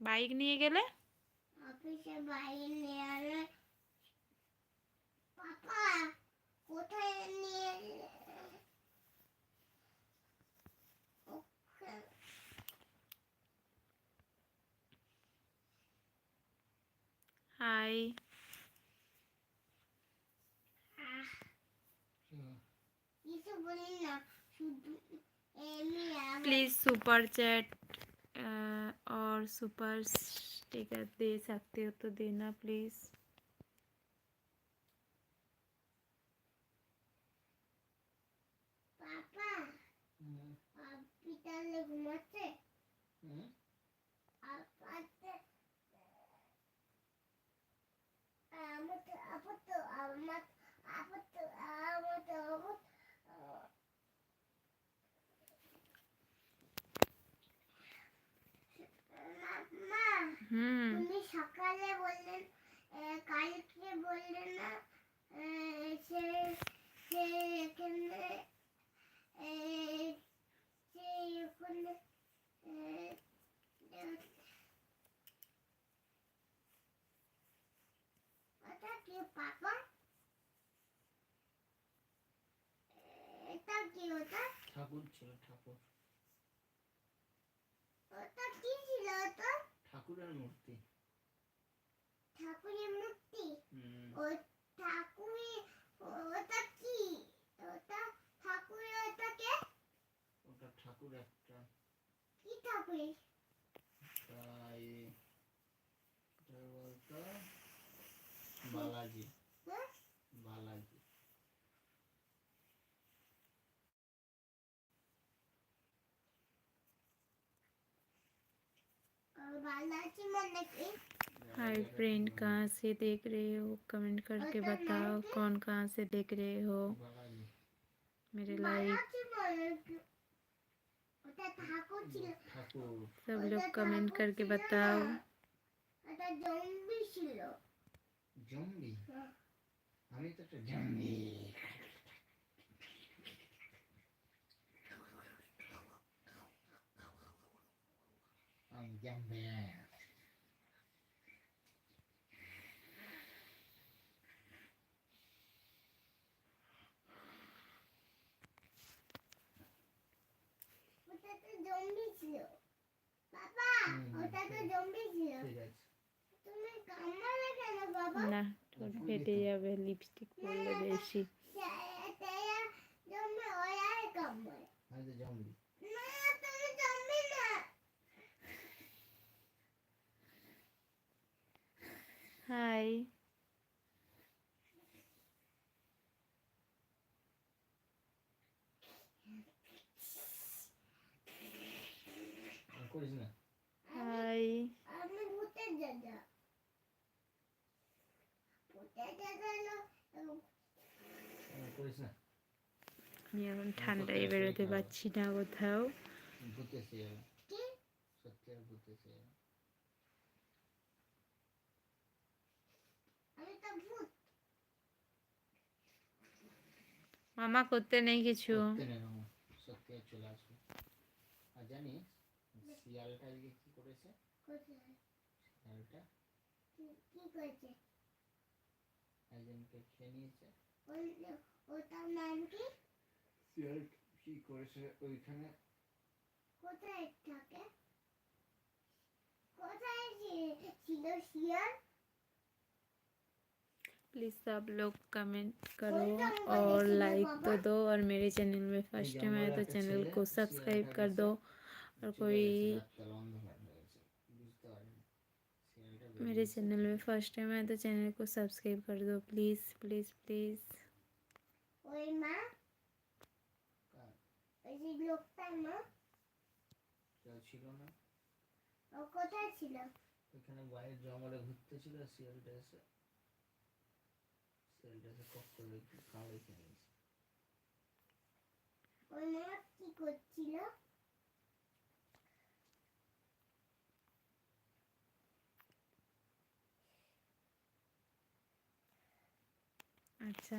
Bike নিয়ে গেলে অফিসে বাইক নিয়ে গেলে পাপা কোথায় নিয়ে হাই কিছু বলি না শুধু प्लीज़ सुपर चैट और सुपर स्टिकर दे सकते हो तो देना प्लीज़। पापा पिताले घुमाচ্ছে আপাতে আমতে আপতো আমত আপতো আমতো মা তুমি সকালে বললেন কালকে বললেন না সে সে এখানে সে এখানে ওটা কি পাপা এটা কি ওটা ঠাকুর ছিল ঠাকুর ওটা কি ছিল ওটা ঠাকুরের মূর্তি ঠাকুরের মূর্তি ও ঠাকুরে ওটা কি ওটা ঠাকুরের ওটা কে ওটা ঠাকুর একটা কি ঠাকুর তাই বলতো বালাজি বালাজি बालाजी मैंने की हाय फ्रेंड, कहाँ से देख रहे हो? कमेंट करके बताओ कौन कहाँ से देख रहे हो मेरे लाइव। सब लोग कमेंट करके बताओ। জম্বি আমি তো একটা জম্বি আমি জম্বি ওটা তো জম্বি ছিল বাবা ওটা তো জম্বি ছিল ঠিক আছে তুমি কামড়ালে কেন বাবা না ঠোঁট ফেটে যাবে লিপস্টিক পরলে বেশি। জম্বি ওরা কামড়ায় আমি তো জম্বি না তুমি জম্বি না হাই করিস না হাই আমি ভূতের দাদা ভূতের দাদা করিস না আমি এখন ঠান্ডায় বেরোতে পারছি না কোথাও। ভূতে ছিল কি সত্যি আর ভূতে ছিল আমি তো ভূত মামা করতে নেই কিছু। করতে নেই মামা সত্যি আর চলে আসবে আর জানিস শিয়ালটা আজকে কি করেছে কোথায় শিয়ালটা কি করেছে একজনকে খেয়ে নিয়েছে ওটার নাম কি শিয়াল কি করেছে ওইখানে কোথায় থাকে কোথায় ছিল শিয়াল प्लीज़ सब लोग कमेंट करो और लाइक तो दो और मेरे चैनल में फर्स्ट टाइम आए तो चैनल को सब्सक्राइब कर दो और कोई मेरे चैनल में फर्स्ट टाइम आए तो चैनल को सब्सक्राइब कर दो प्लीज़ प्लीज़ प्लीज़। ওই মা ওই যে লোকটা মা ছিল না ও কোথায় ছিল ওখানে বাইরে জঙ্গলে ঘুরতে ছিল শিয়ালটা এসে কষ্ট করে খাওয়াই খেয়ে নিয়েছে ওই মা কি করছিল अच्छा